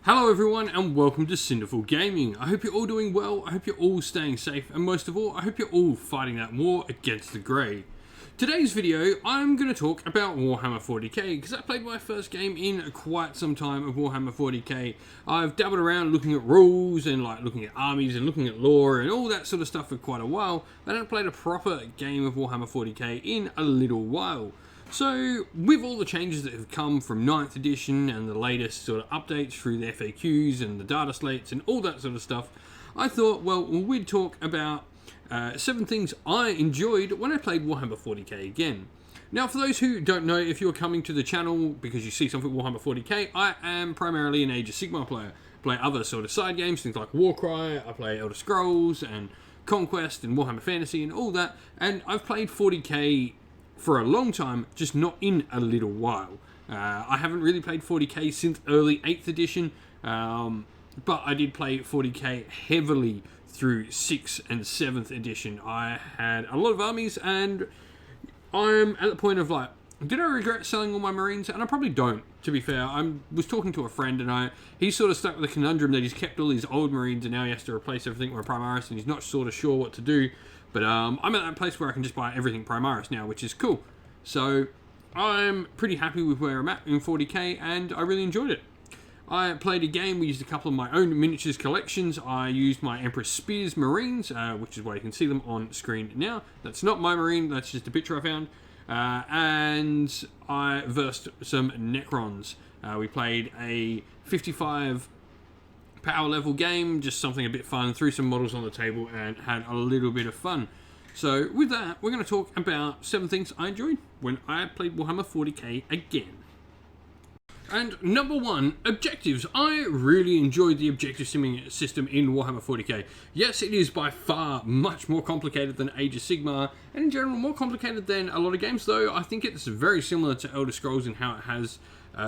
Hello everyone and welcome to Cinderful Gaming. I hope you're all doing well, I hope you're all staying safe, and most of all, I hope you're all fighting that war against the grey. Today's video, I'm going to talk about Warhammer 40k, because I played my first game in quite some time of Warhammer 40k. I've dabbled around looking at rules and looking at armies and looking at lore and all that sort of stuff for quite a while, but I haven't played a proper game of Warhammer 40k in a little while. So, with all the changes that have come from 9th edition and the latest sort of updates through the FAQs and the data slates and all that sort of stuff, I thought, well, we'd talk about 7 things I enjoyed when I played Warhammer 40k again. Now, for those who don't know, if you're coming to the channel because you see something Warhammer 40k, I am primarily an Age of Sigmar player. I play other sort of side games, things like Warcry, I play Elder Scrolls and Conquest and Warhammer Fantasy and all that, and I've played 40k for a long time, just not in a little while. I haven't really played 40k since early 8th edition, but I did play 40k heavily through 6th and 7th edition. I had a lot of armies, and I'm at the point of did I regret selling all my Marines? And I probably don't, to be fair. I was talking to a friend, and he's sort of stuck with the conundrum that he's kept all his old Marines, and now he has to replace everything with Primaris, and he's not sort of sure what to do. But I'm at that place where I can just buy everything Primaris now, which is cool. So I'm pretty happy with where I'm at in 40k, and I really enjoyed it. I played a game, we used a couple of my own miniatures collections. I used my Empress Spears Marines, which is why you can see them on screen now. That's not my Marine, that's just a picture I found. And I versed some Necrons. We played a 55 power level game, just something a bit fun, threw some models on the table and had a little bit of fun. So with that, we're going to talk about 7 things I enjoyed when I played Warhammer 40k again. And number 1, objectives. I really enjoyed the objective system in Warhammer 40k. Yes, it is by far much more complicated than Age of Sigmar, and in general more complicated than a lot of games, though I think it's very similar to Elder Scrolls in how it has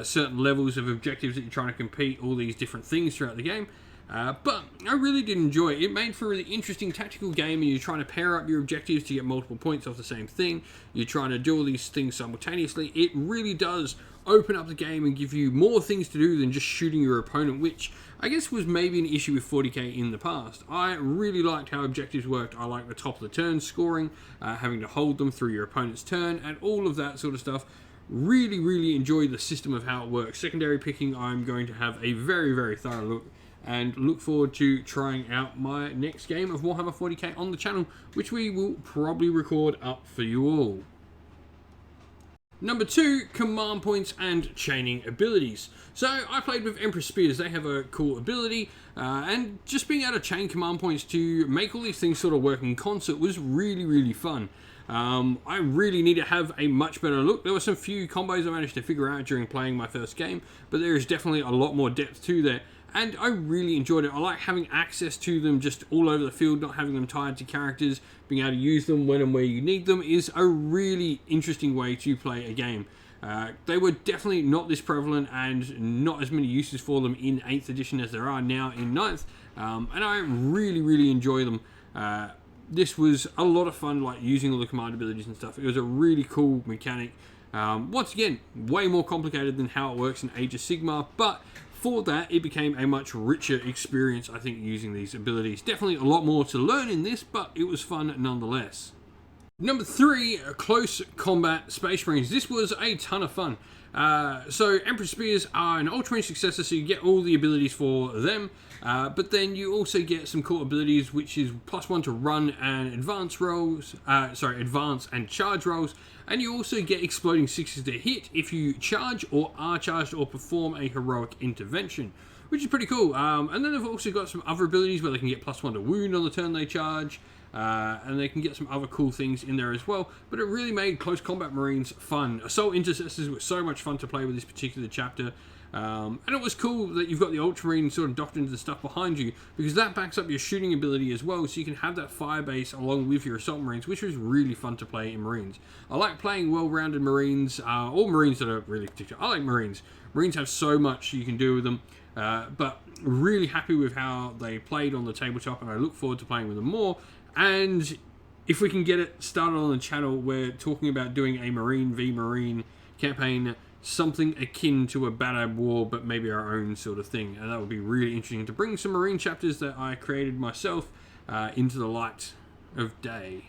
certain levels of objectives that you're trying to compete, all these different things throughout the game. But I really did enjoy it. It made for a really interesting tactical game, and you're trying to pair up your objectives to get multiple points off the same thing. You're trying to do all these things simultaneously. It really does open up the game and give you more things to do than just shooting your opponent, which I guess was maybe an issue with 40k in the past. I really liked how objectives worked. I liked the top of the turn scoring, having to hold them through your opponent's turn, and all of that sort of stuff. Really enjoy the system of how it works. Secondary picking, I'm going to have a very thorough look, and look forward to trying out my next game of Warhammer 40k on the channel, which we will probably record up for you all. Number 2, command points and chaining abilities. So I played with Empress Spears. They have a cool ability, and just being able to chain command points to make all these things sort of work in concert was really fun. I really need to have a much better look. There were some few combos I managed to figure out during playing my first game, but there is definitely a lot more depth to that, and I really enjoyed it. I like having access to them just all over the field, not having them tied to characters. Being able to use them when and where you need them is a really interesting way to play a game. They were definitely not this prevalent, and not as many uses for them in 8th edition as there are now in 9th, and I really enjoy them. This was a lot of fun, using all the command abilities and stuff. It was a really cool mechanic. Once again, way more complicated than how it works in Age of Sigmar, but for that, it became a much richer experience, I think, using these abilities. Definitely a lot more to learn in this, but it was fun nonetheless. Number 3, Close Combat Space Marines. This was a ton of fun. So Empress Spears are an Ultramarine successor, so you get all the abilities for them, but then you also get some cool abilities, which is +1 to run and advance rolls, advance and charge rolls, and you also get exploding 6s to hit if you charge or are charged or perform a heroic intervention, which is pretty cool. And then they've also got some other abilities where they can get +1 to wound on the turn they charge, and they can get some other cool things in there as well. But it really made Close Combat Marines fun. Assault Intercessors were so much fun to play with this particular chapter. And it was cool that you've got the Ultramarine sort of docked into the stuff behind you, because that backs up your shooting ability as well, so you can have that fire base along with your Assault Marines, which was really fun to play in Marines. I like playing well-rounded Marines, or Marines that are really particular. I like Marines. Marines have so much you can do with them, but really happy with how they played on the tabletop, and I look forward to playing with them more. And if we can get it started on the channel, we're talking about doing a Marine v Marine campaign something akin to a Bad War, but maybe our own sort of thing. And that would be really interesting to bring some Marine chapters that I created myself into the light of day.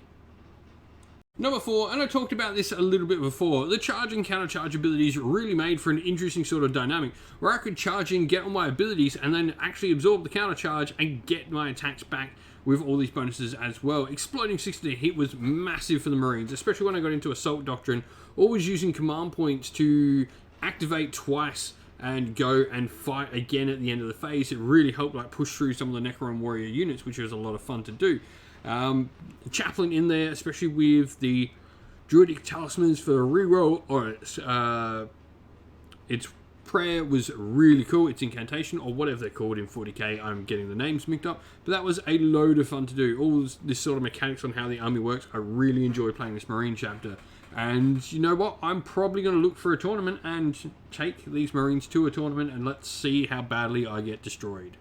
Number 4, and I talked about this a little bit before, the charge and counter charge abilities really made for an interesting sort of dynamic where I could charge in, get all my abilities, and then actually absorb the counter charge and get my attacks back with all these bonuses as well. Exploding 60 to hit was massive for the Marines, especially when I got into Assault Doctrine, always using command points to activate twice and go and fight again at the end of the phase. It really helped like push through some of the Necron Warrior units, which was a lot of fun to do. Chaplain in there, especially with the Druidic Talismans for a reroll, or its prayer was really cool. Its incantation, or whatever they're called in 40k, I'm getting the names mixed up, but that was a load of fun to do. All this sort of mechanics on how the army works, I really enjoy playing this Marine chapter. And you know what, I'm probably going to look for a tournament and take these Marines to a tournament, and let's see how badly I get destroyed.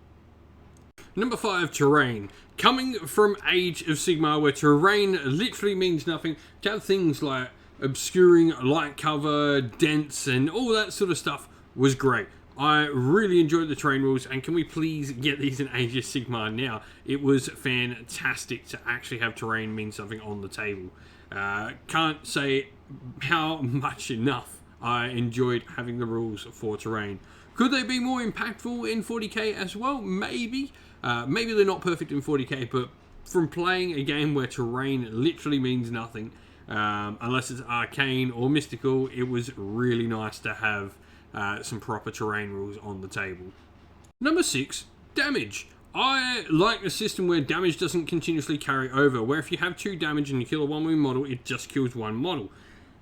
Number 5, terrain. Coming from Age of Sigmar, where terrain literally means nothing, to have things like obscuring, light cover, dents, and all that sort of stuff was great. I really enjoyed the terrain rules, and can we please get these in Age of Sigmar now? It was fantastic to actually have terrain mean something on the table. Can't say how much enough I enjoyed having the rules for terrain. Could they be more impactful in 40k as well? Maybe. Maybe they're not perfect in 40k, but from playing a game where terrain literally means nothing, unless it's arcane or mystical, it was really nice to have some proper terrain rules on the table. Number 6, damage. I like a system where damage doesn't continuously carry over, where if you have 2 damage and you kill a 1 wound model, it just kills 1 model.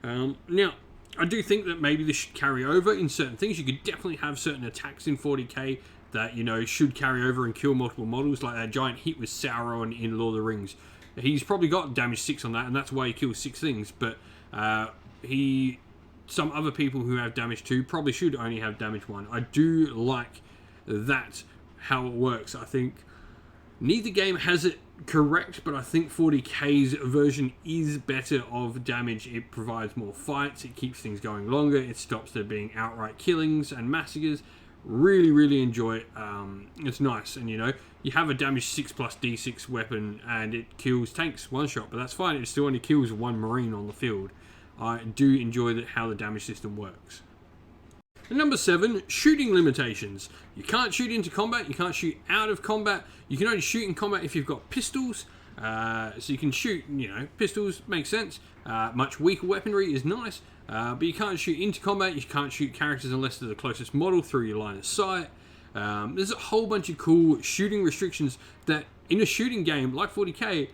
Now, I do think that maybe this should carry over in certain things. You could definitely have certain attacks in 40k that, you know, should carry over and kill multiple models, like that giant hit with Sauron in Lord of the Rings. He's probably got damage 6 on that, and that's why he kills 6 things, but some other people who have damage 2 probably should only have damage 1. I do like that, how it works. I think neither game has it correct, but I think 40k's version is better of damage. It provides more fights, it keeps things going longer, it stops there being outright killings and massacres. Really enjoy it. It's nice, and you know, you have a damage 6 plus d6 weapon and it kills tanks one shot, but that's fine, it still only kills 1 Marine on the field. I do enjoy how the damage system works. And number 7, shooting limitations. You can't shoot into combat, you can't shoot out of combat, you can only shoot in combat if you've got pistols. So you can shoot, you know, pistols, makes sense. Much weaker weaponry is nice, but you can't shoot into combat, you can't shoot characters unless they're the closest model through your line of sight. There's a whole bunch of cool shooting restrictions that, in a shooting game like 40k,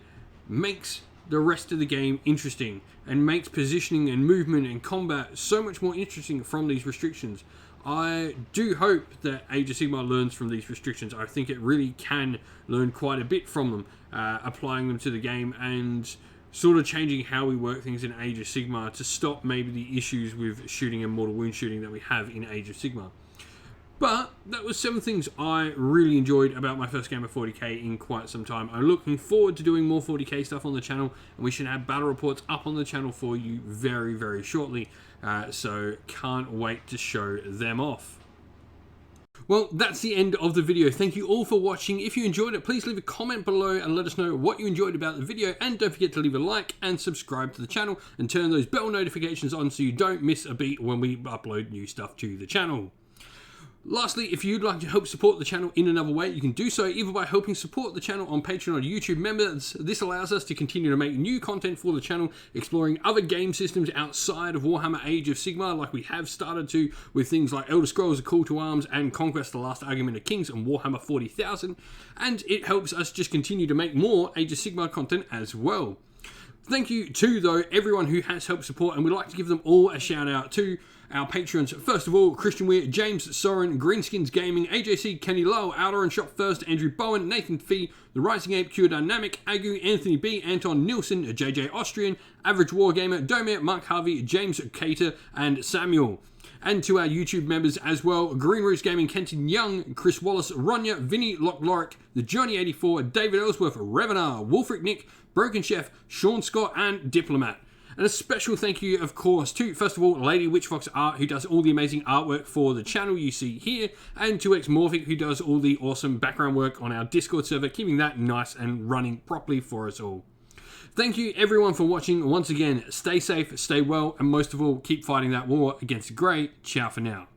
makes the rest of the game interesting and makes positioning and movement and combat so much more interesting from these restrictions. I do hope that Age of Sigmar learns from these restrictions. I think it really can learn quite a bit from them, applying them to the game and sort of changing how we work things in Age of Sigmar to stop maybe the issues with shooting and mortal wound shooting that we have in Age of Sigmar. But that was 7 things I really enjoyed about my first game of 40k in quite some time. I'm looking forward to doing more 40k stuff on the channel, and we should have battle reports up on the channel for you very shortly. So can't wait to show them off. Well, that's the end of the video. Thank you all for watching. If you enjoyed it, please leave a comment below and let us know what you enjoyed about the video. And don't forget to leave a like and subscribe to the channel and turn those bell notifications on so you don't miss a beat when we upload new stuff to the channel. Lastly, if you'd like to help support the channel in another way, you can do so either by helping support the channel on Patreon or YouTube members. This allows us to continue to make new content for the channel, exploring other game systems outside of Warhammer Age of Sigmar, like we have started to with things like Elder Scrolls: A Call to Arms and Conquest: The Last Argument of Kings and Warhammer 40,000. And it helps us just continue to make more Age of Sigmar content as well. Thank you to, though, everyone who has helped support, and we'd like to give them all a shout out to our patrons. First of all, Christian Weir, James Soren, Greenskins Gaming, AJC, Kenny Lowe, Outer and Shop First, Andrew Bowen, Nathan Fee, The Rising Ape, Cure Dynamic, Agu, Anthony B, Anton Nilsson, JJ Austrian, Average Wargamer, Domir, Mark Harvey, James Cater, and Samuel. And to our YouTube members as well, Green Roots Gaming, Kenton Young, Chris Wallace, Ronya, Vinny Locklorick, The Journey 84, David Ellsworth, Revenar, Wolfric Nick, Broken Chef, Sean Scott, and Diplomat. And a special thank you, of course, to, first of all, Lady Witchfox Art, who does all the amazing artwork for the channel you see here, and 2xMorphic, who does all the awesome background work on our Discord server, keeping that nice and running properly for us all. Thank you, everyone, for watching. Once again, stay safe, stay well, and most of all, keep fighting that war against Grey. Ciao for now.